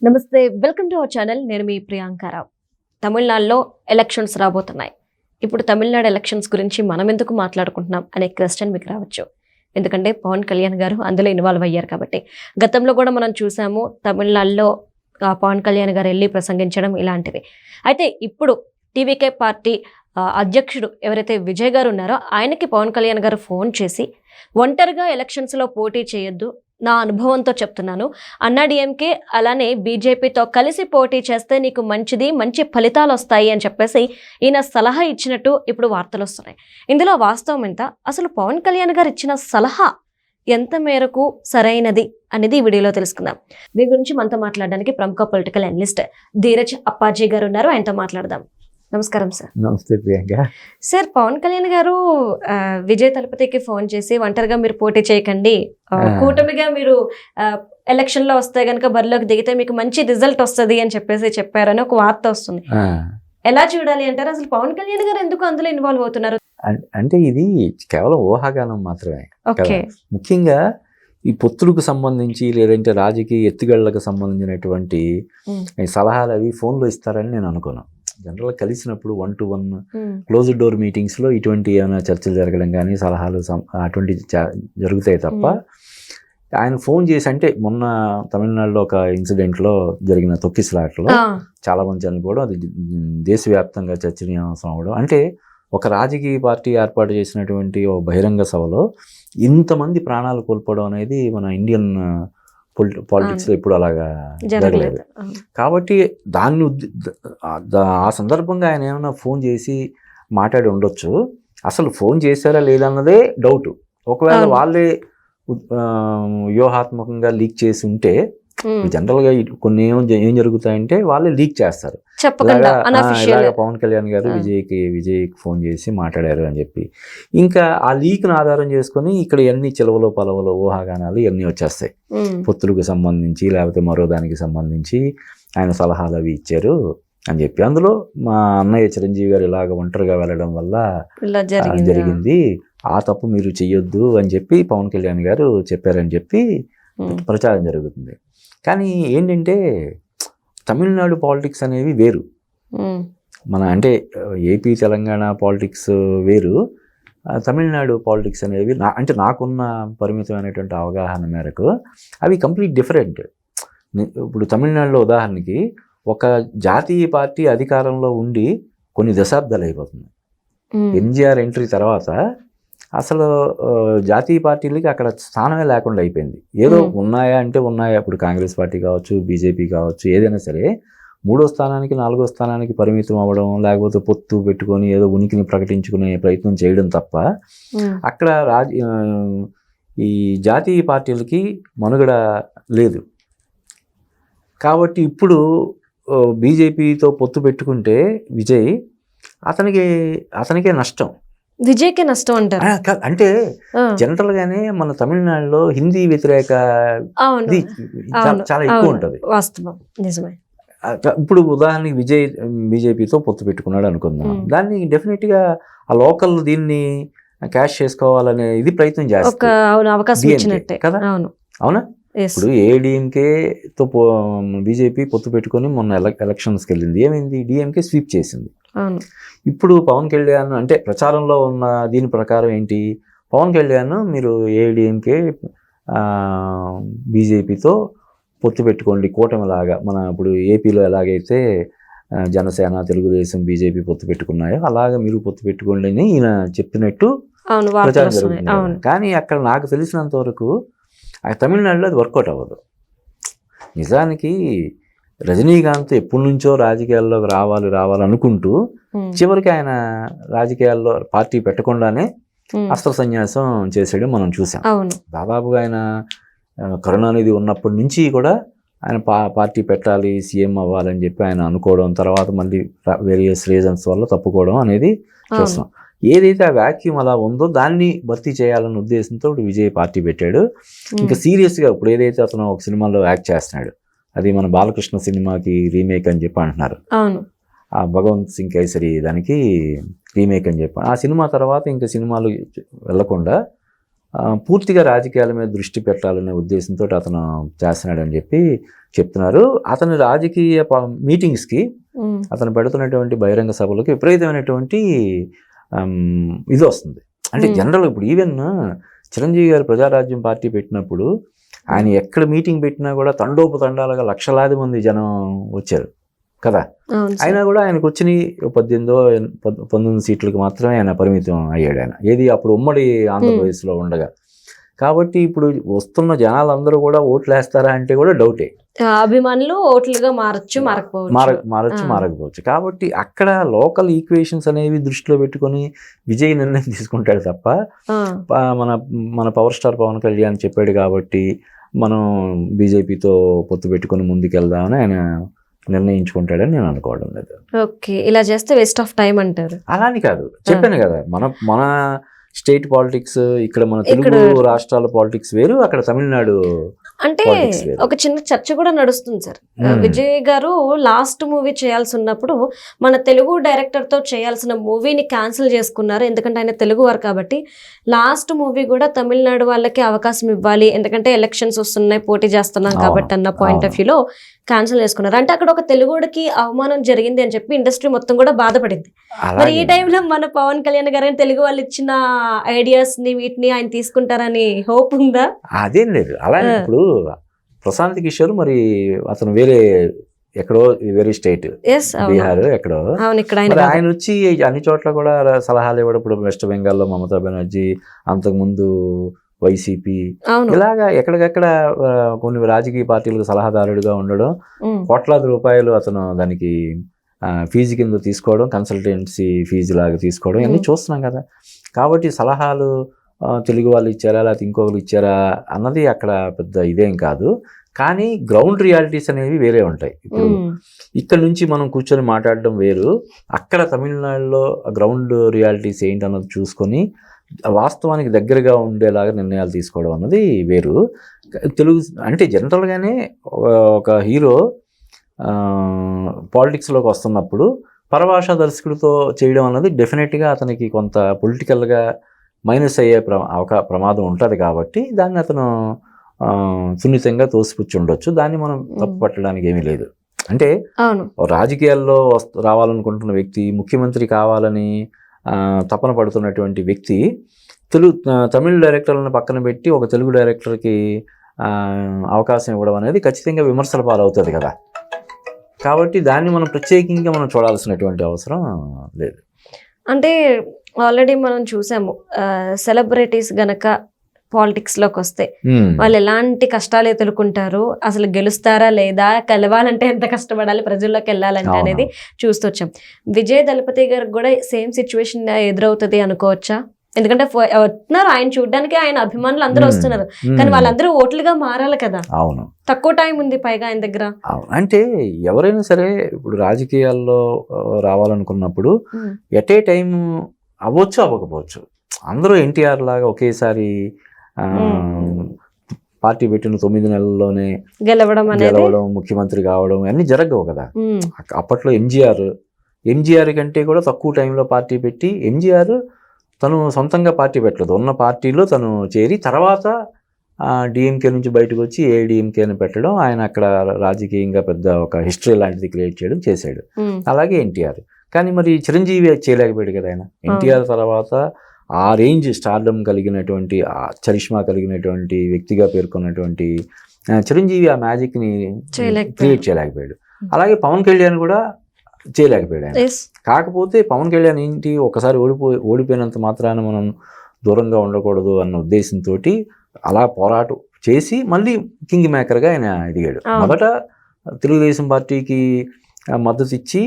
నమస్తే, welcome to our channel. నేను మీ ప్రియాంకారావు. తమిళనాడులో ఎలక్షన్స్ రాబోతున్నాయి. ఇప్పుడు తమిళనాడు ఎలక్షన్స్ గురించి మనం ఎందుకు మాట్లాడుకుంటున్నాం అనే క్వశ్చన్ మీకు రావచ్చు. ఎందుకంటే పవన్ కళ్యాణ్ గారు అందులో ఇన్వాల్వ్ అయ్యారు కాబట్టి. గతంలో కూడా మనం చూసాము తమిళనాడులో పవన్ కళ్యాణ్ గారు వెళ్ళి ప్రసంగించడం ఇలాంటివి. అయితే ఇప్పుడు టీవీకే పార్టీ అధ్యక్షుడు ఎవరైతే విజయ్ గారు ఉన్నారో ఆయనకి పవన్ కళ్యాణ్ గారు ఫోన్ చేసి ఒంటరిగా ఎలక్షన్స్లో పోటీ చేయొద్దు, నా అనుభవంతో చెప్తున్నాను, అన్నాడీఎంకే అలానే బీజేపీతో కలిసి పోటీ చేస్తే నీకు మంచిది, మంచి ఫలితాలు వస్తాయి అని చెప్పేసి ఈయన సలహా ఇచ్చినట్టు ఇప్పుడు వార్తలు వస్తున్నాయి. ఇందులో వాస్తవం ఎంత, అసలు పవన్ కళ్యాణ్ గారు ఇచ్చిన సలహా ఎంత మేరకు సరైనది అనేది ఈ వీడియోలో తెలుసుకుందాం. దీని గురించి మనతో మాట్లాడడానికి ప్రముఖ పొలిటికల్ అనలిస్ట్ ధీరజ్ అప్పాజీ గారు ఉన్నారు. ఆయనతో మాట్లాడదాం. నమస్కారం సార్. నమస్తే ప్రియాంక. సార్, పవన్ కళ్యాణ్ గారు విజయ్ తలపతికి ఫోన్ చేసి ఒంటరిగా మీరు పోటీ చేయకండి, కూటమిగా మీరు ఎలక్షన్ లో వస్తే గనక బరిలోకి దిగితే మీకు మంచి రిజల్ట్ వస్తుంది అని చెప్పేసి చెప్పారని ఒక వార్త వస్తుంది. ఎలా చూడాలి అంటారు? అసలు పవన్ కళ్యాణ్ గారు ఎందుకు అందులో ఇన్వాల్వ్ అవుతున్నారు? అంటే ఇది కేవలం ఊహాగానం మాత్రమే. ఓకే. ముఖ్యంగా ఈ పొత్తులకు సంబంధించి లేదంటే రాజకీయ ఎత్తుగడలకు సంబంధించినటువంటి సలహాలు అవి ఫోన్లో ఇస్తారని నేను అనుకోను. జనరల్గా కలిసినప్పుడు 1-to-1 క్లోజ్డ్ డోర్ మీటింగ్స్లో ఇటువంటి ఏమైనా చర్చలు జరగడం కానీ సలహాలు అటువంటి జరుగుతాయి తప్ప ఆయన ఫోన్ చేసి, అంటే మొన్న తమిళనాడులో ఒక ఇన్సిడెంట్లో జరిగిన తొక్కిసలాటలో చాలా మంది చనిపోవడం, అది దేశవ్యాప్తంగా చర్చనీయాంశం అవ్వడం, అంటే ఒక రాజకీయ పార్టీ ఏర్పాటు చేసినటువంటి ఒక బహిరంగ సభలో ఇంతమంది ప్రాణాలు కోల్పోవడం అనేది మన ఇండియన్ పాలిటిక్స్లో ఎప్పుడు అలాగా జరగలేదు. కాబట్టి ఆ సందర్భంగా ఆయన ఏమైనా ఫోన్ చేసి మాట్లాడి ఉండొచ్చు. అసలు ఫోన్ చేశారా లేదన్నదే డౌట్. ఒకవేళ వాళ్ళే వ్యూహాత్మకంగా లీక్ చేసి ఉంటే, జనరల్గా కొన్ని ఏం జరుగుతాయంటే వాళ్ళే లీక్ చేస్తారు, ఇలాగా పవన్ కళ్యాణ్ గారు విజయ్కి ఫోన్ చేసి మాట్లాడారు అని చెప్పి. ఇంకా ఆ లీక్ను ఆధారం చేసుకొని ఇక్కడ ఎన్ని చిలవలో పలవలో ఊహాగానాలు ఇవన్నీ వచ్చేస్తాయి. పొత్తులకు సంబంధించి లేకపోతే మరో దానికి సంబంధించి ఆయన సలహాలు అవి ఇచ్చారు అని చెప్పి. అందులో మా అన్నయ్య చిరంజీవి గారు ఇలాగ ఒంటరిగా వెళ్ళడం వల్ల జరిగింది, ఆ తప్పు మీరు చెయ్యొద్దు అని చెప్పి పవన్ కళ్యాణ్ గారు చెప్పారని చెప్పి ప్రచారం జరుగుతుంది. కానీ ఏంటంటే తమిళనాడు పాలిటిక్స్ అనేవి వేరు, మన అంటే ఏపీ తెలంగాణ పాలిటిక్స్ వేరు, తమిళనాడు పాలిటిక్స్ అనేవి అంటే నాకున్న పరిమితమైనటువంటి అవగాహన మేరకు అవి కంప్లీట్ డిఫరెంట్. ఇప్పుడు తమిళనాడులో ఉదాహరణకి ఒక జాతీయ పార్టీ అధికారంలో ఉండి కొన్ని దశాబ్దాలు అయిపోతుంది. ఎన్టీఆర్ ఎంట్రీ తర్వాత అసలు జాతీయ పార్టీలకి అక్కడ స్థానమే లేకుండా అయిపోయింది. ఏదో ఉన్నాయా అంటే ఉన్నాయా, ఇప్పుడు కాంగ్రెస్ పార్టీ కావచ్చు, బీజేపీ కావచ్చు, ఏదైనా సరే 3వ స్థానానికి 4వ స్థానానికి పరిమితం అవ్వడం, లేకపోతే పొత్తు పెట్టుకొని ఏదో ఉనికిని ప్రకటించుకునే ప్రయత్నం చేయడం తప్ప అక్కడ ఈ జాతీయ పార్టీలకి మనుగడ లేదు. కాబట్టి ఇప్పుడు బీజేపీతో పొత్తు పెట్టుకుంటే విజయ్ అతనికే నష్టం. విజయ్కే నష్టం అంటారు? అంటే జనరల్ గానే మన తమిళనాడులో హిందీ వ్యతిరేక చాలా ఎక్కువ ఉంటుంది. వాస్తవం, నిజమే. ఇప్పుడు ఉదాహరణకి విజయ్ బీజేపీతో పొత్తు పెట్టుకున్నాడు అనుకుందాం, దాన్ని డెఫినెట్ గా ఆ లోకల్ దీన్ని క్యాష్ చేసుకోవాలనే ఇది ప్రయత్నం చేస్తారు, అవకాశం ఇచ్చినట్టే కదా. అవునా? ఇప్పుడు ఏడీఎంకేతో బీజేపీ పొత్తు పెట్టుకొని మొన్న ఎలక్షన్స్కి వెళ్ళింది, ఏమైంది? డిఎంకే స్వీప్ చేసింది. ఇప్పుడు పవన్ కళ్యాణ్ అంటే ప్రచారంలో ఉన్న దీని ప్రకారం ఏంటి, పవన్ కళ్యాణ్ మీరు ఏడీఎంకే బీజేపీతో పొత్తు పెట్టుకోండి కూటమిలాగా, మన ఇప్పుడు ఏపీలో ఎలాగైతే జనసేన, తెలుగుదేశం, బీజేపీ పొత్తు పెట్టుకున్నాయో అలాగా మీరు పొత్తు పెట్టుకోండి అని ఈయన చెప్పినట్టు ప్రచారం జరుగుతుంది. కానీ అక్కడ నాకు తెలిసినంత వరకు తమిళనాడులో అది వర్కౌట్ అవ్వదు. నిజానికి రజనీకాంత్ ఎప్పటి నుంచో రాజకీయాల్లోకి రావాలనుకుంటూ చివరికి ఆయన రాజకీయాల్లో పార్టీ పెట్టకుండానే అస్త్ర సన్యాసం చేసాడు, మనం చూసాం. దాదాపుగా ఆయన కరుణానిధి ఉన్నప్పటి నుంచి కూడా ఆయన పార్టీ పెట్టాలి, సీఎం అవ్వాలని చెప్పి ఆయన అనుకోవడం, తర్వాత మళ్ళీ వేరియస్ రీజన్స్ వల్ల తప్పుకోవడం అనేది చూస్తాం. ఏదైతే ఆ వ్యాక్యూమ్ అలా ఉందో దాన్ని భర్తీ చేయాలన్న ఉద్దేశంతో విజయ్ పార్టీ పెట్టాడు. ఇంకా సీరియస్గా ఇప్పుడు ఏదైతే అతను ఒక సినిమాలో యాక్ట్ చేస్తున్నాడు, అది మన బాలకృష్ణ సినిమాకి రీమేక్ అని చెప్పి అంటున్నారు. ఆ భగవంత్ సింగ్ కేసరి దానికి రీమేక్ అని చెప్పి, ఆ సినిమా తర్వాత ఇంకా సినిమాలు వెళ్లకుండా పూర్తిగా రాజకీయాల మీద దృష్టి పెట్టాలనే ఉద్దేశంతో అతను చేస్తున్నాడని చెప్పి చెప్తున్నారు. అతని రాజకీయ మీటింగ్స్కి, అతను పెడుతున్నటువంటి బహిరంగ సభలకు విపరీతమైనటువంటి ఇది వస్తుంది. అంటే జనరల్ ఇప్పుడు ఈవెన్ చిరంజీవి గారు ప్రజారాజ్యం పార్టీ పెట్టినప్పుడు ఆయన ఎక్కడ మీటింగ్ పెట్టినా కూడా తండోపతండాలుగా లక్షలాది మంది జనం వచ్చారు కదా. అయినా కూడా ఆయనకు వచ్చిన 19 సీట్లకు మాత్రమే ఆయన పరిమితం అయ్యాడు. ఆయన ఏది అప్పుడు ఉమ్మడి ఆంధ్రప్రదేశ్లో ఉండగా. కాబట్టి ఇప్పుడు వస్తున్న జనాలందరూ కూడా ఓట్లు వేస్తారా అంటే కూడా డౌటే. అభిమానులు ఓట్లుగా మారచ్చు మారకపోవచ్చు. కాబట్టి అక్కడ లోకల్ ఈక్వేషన్స్ అనేవి దృష్టిలో పెట్టుకొని విజయ్ నిర్ణయం తీసుకుంటాడు తప్ప మన పవర్ స్టార్ పవన్ కళ్యాణ్ చెప్పాడు కాబట్టి మనం బీజేపీతో పొత్తు పెట్టుకొని ముందుకెళ్దామని ఆయన నిర్ణయించుకుంటాడని నేను అనుకోవడం లేదు. ఓకే, ఇలా చేస్తే వేస్ట్ ఆఫ్ టైం అంటారు. అలాని కాదు, చెప్పాను కదా, మన స్టేట్ పాలిటిక్స్ ఇక్కడ, మన తెలుగు రాష్ట్రాల పాలిటిక్స్ వేరు, అక్కడ తమిళనాడు అంటే ఒక చిన్న చర్చ కూడా నడుస్తుంది సార్. విజయ్ గారు లాస్ట్ మూవీ చేయాల్సి ఉన్నప్పుడు మన తెలుగు డైరెక్టర్ తో చేయాల్సిన మూవీని క్యాన్సిల్ చేసుకున్నారు. ఎందుకంటే ఆయన తెలుగు వారు కాబట్టి లాస్ట్ మూవీ కూడా తమిళనాడు వాళ్ళకి అవకాశం ఇవ్వాలి, ఎందుకంటే ఎలక్షన్స్ వస్తున్నాయి, పోటీ చేస్తున్నాం కాబట్టి అన్న పాయింట్ ఆఫ్ వ్యూలో క్యాన్సిల్ చేసుకున్నారు. అంటే అక్కడ ఒక తెలుగుడికి అవమానం జరిగింది అని చెప్పి ఇండస్ట్రీ మొత్తం కూడా బాధపడింది. మరి ఈ టైంలో మన పవన్ కళ్యాణ్ గారు తెలుగు వాళ్ళు ఇచ్చిన ఐడియాస్ ని వీటిని ఆయన తీసుకుంటారని హోప్ ఉందా? అదేం లేదు. అలా ఇప్పుడు ప్రశాంత్ కిషోర్ మరి అతను ఎక్కడో వేరే స్టేట్, బీహార్ ఎక్కడో, ఆయన వచ్చి అన్ని చోట్ల కూడా సలహాలు ఇవ్వడం. ఇప్పుడు వెస్ట్ బెంగాల్లో మమతా బెనర్జీ, అంతకుముందు వైసీపీ, ఇలాగా ఎక్కడికక్కడ కొన్ని రాజకీయ పార్టీలకు సలహాదారుడిగా ఉండడం, కోట్లాది రూపాయలు అతను దానికి ఫీజు కింద తీసుకోవడం, కన్సల్టెన్సీ ఫీజు లాగా తీసుకోవడం, ఇవన్నీ చూస్తున్నాం కదా. కాబట్టి సలహాలు తెలుగు వాళ్ళు ఇచ్చారా లేకపోతే ఇంకొకరు ఇచ్చారా అన్నది అక్కడ పెద్ద ఇదేం కాదు. కానీ గ్రౌండ్ రియాలిటీస్ అనేవి వేరే ఉంటాయి. ఇప్పుడు ఇక్కడ నుంచి మనం కూర్చొని మాట్లాడడం వేరు, అక్కడ తమిళనాడులో గ్రౌండ్ రియాలిటీస్ ఏంటి అన్నది చూసుకొని వాస్తవానికి దగ్గరగా ఉండేలాగా నిర్ణయాలు తీసుకోవడం అన్నది వేరు. తెలుగు అంటే జనరల్గానే ఒక హీరో పాలిటిక్స్లోకి వస్తున్నప్పుడు పరభాషా దర్శకుడితో చేయడం అన్నది డెఫినెట్గా అతనికి కొంత పొలిటికల్గా మైనస్ అయ్యే ప్రమాదం ఉంటుంది. కాబట్టి దాన్ని అతను సున్నితంగా తోసిపుచ్చి ఉండొచ్చు. దాన్ని మనం తప్పు పట్టడానికి ఏమీ లేదు. అంటే రాజకీయాల్లో రావాలనుకుంటున్న వ్యక్తి, ముఖ్యమంత్రి కావాలని తపన పడుతున్నటువంటి వ్యక్తి తమిళ డైరెక్టర్లను పక్కన పెట్టి ఒక తెలుగు డైరెక్టర్కి అవకాశం ఇవ్వడం అనేది ఖచ్చితంగా విమర్శల పాలవుతుంది కదా. కాబట్టి దాన్ని మనం ప్రత్యేకంగా మనం చూడాల్సినటువంటి అవసరం లేదు. అంటే ఆల్రెడీ మనం చూసాము, సెలబ్రిటీస్ గనక పాలిటిక్స్లోకి వస్తే వాళ్ళు ఎలాంటి కష్టాలు ఎదుర్కొంటారు, అసలు గెలుస్తారా లేదా, కలవాలంటే ఎంత కష్టపడాలి, ప్రజల్లోకి వెళ్ళాలంటే అనేది చూస్తూ వచ్చాం. విజయ్ దళపతి గారికి కూడా సేమ్ సిచ్యువేషన్ ఎదురవుతుంది అనుకోవచ్చా? ఎందుకంటే వస్తున్నారు ఆయన చూడడానికి, ఆయన అభిమానులు అందరూ వస్తున్నారు, కానీ వాళ్ళందరూ ఓట్లుగా మారాలి కదా. అవును, తక్కువ టైం ఉంది పైగా ఆయన దగ్గర. అంటే ఎవరైనా సరే ఇప్పుడు రాజకీయాల్లో రావాలనుకున్నప్పుడు ఎట్ ఏ టైం అవ్వచ్చు, అవ్వకపోవచ్చు. అందరూ ఎన్టీఆర్ లాగా ఒకేసారి పార్టీ పెట్టిన 9 నెలల్లోనే గెలవడం, ముఖ్యమంత్రి కావడం అన్నీ జరగవు కదా. అప్పట్లో ఎంజీఆర్ కంటే కూడా తక్కువ టైంలో పార్టీ పెట్టి, ఎంజీఆర్ తను సొంతంగా పార్టీ పెట్టలేదు, ఉన్న పార్టీలో తను చేరి తర్వాత డిఎంకే నుంచి బయటకు వచ్చి ఏఐడిఎంకేని పెట్టడం, ఆయన అక్కడ రాజకీయంగా పెద్ద ఒక హిస్టరీ లాంటిది క్రియేట్ చేయడం చేశాడు. అలాగే ఎన్టీఆర్. కానీ మరి చిరంజీవి చేయలేకపోయాడు కదా. ఆయన ఎన్టీఆర్ తర్వాత ఆ రేంజ్ స్టార్డమ్ కలిగినటువంటి, ఆ చరిష్మా కలిగినటువంటి వ్యక్తిగా పేర్కొన్నటువంటి చిరంజీవి ఆ మ్యాజిక్ని క్రియేట్ చేయలేకపోయాడు. అలాగే పవన్ కళ్యాణ్ కూడా చేయలేకపోయాడు ఆయన. కాకపోతే పవన్ కళ్యాణ్ ఏంటి, ఒకసారి ఓడిపోయినంత మాత్రాన మనం దూరంగా ఉండకూడదు అన్న ఉద్దేశంతో అలా పోరాటం చేసి మళ్ళీ కింగ్ మేకర్గా ఆయన ఎదిగాడు. మొదట తెలుగుదేశం పార్టీకి మద్దతు ఇచ్చి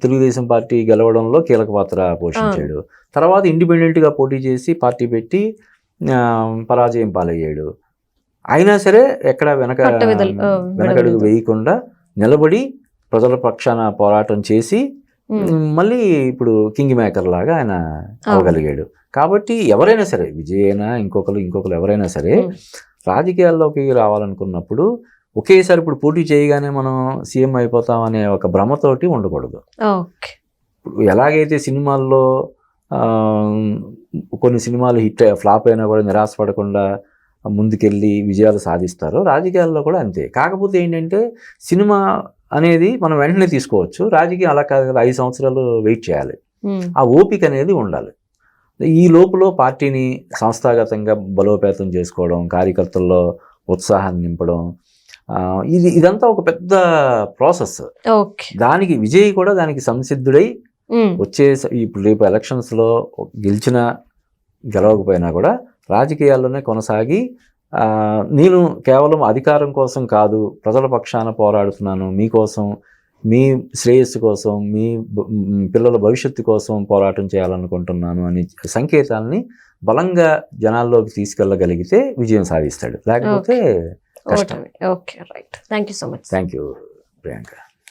తెలుగుదేశం పార్టీ గెలవడంలో కీలక పాత్ర పోషించాడు. తర్వాత ఇండిపెండెంట్గా పోటీ చేసి పార్టీ పెట్టి పరాజయం పాలయ్యాడు. అయినా సరే ఎక్కడ వెనకడుగు వేయకుండా నిలబడి ప్రజల పక్షాన పోరాటం చేసి మళ్ళీ ఇప్పుడు కింగ్ మేకర్ లాగా ఆయన అవ్వగలిగాడు. కాబట్టి ఎవరైనా సరే, విజయ్ అయినా ఇంకొకరు ఎవరైనా సరే రాజకీయాల్లోకి రావాలనుకున్నప్పుడు ఒకేసారి ఇప్పుడు పోటీ చేయగానే మనం సీఎం అయిపోతాం అనే ఒక భ్రమతోటి ఉండకూడదు. ఎలాగైతే సినిమాల్లో కొన్ని సినిమాలు ఫ్లాప్ అయినా కూడా నిరాశపడకుండా ముందుకెళ్ళి విజయాలు సాధిస్తారు. రాజకీయాల్లో కూడా అంతే. కాకపోతే ఏంటంటే సినిమా అనేది మనం వెంటనే తీసుకోవచ్చు, రాజకీయం అలా కాదు కదా, 5 సంవత్సరాలు వెయిట్ చేయాలి. ఆ ఓపిక అనేది ఉండాలి. ఈ లోపల పార్టీని సంస్థాగతంగా బలోపేతం చేసుకోవడం, కార్యకర్తల్లో ఉత్సాహాన్ని నింపడం, ఇదంతా ఒక పెద్ద ప్రాసెస్. దానికి విజయ్ కూడా దానికి సంసిద్ధుడై వచ్చే ఇప్పుడు రేపు ఎలక్షన్స్లో గెలిచినా గెలవకపోయినా కూడా రాజకీయాల్లోనే కొనసాగి నేను కేవలం అధికారం కోసం కాదు, ప్రజల పక్షాన పోరాడుతున్నాను, మీకోసం, మీ శ్రేయస్సు కోసం, మీ పిల్లల భవిష్యత్తు కోసం పోరాటం చేయాలనుకుంటున్నాను అని సంకేతాలని బలంగా జనాల్లోకి తీసుకెళ్ళగలిగితే విజయం సాధిస్తాడు, లేకపోతే కష్టం. Okay, right. Thank you so much. Thank you Priyanka.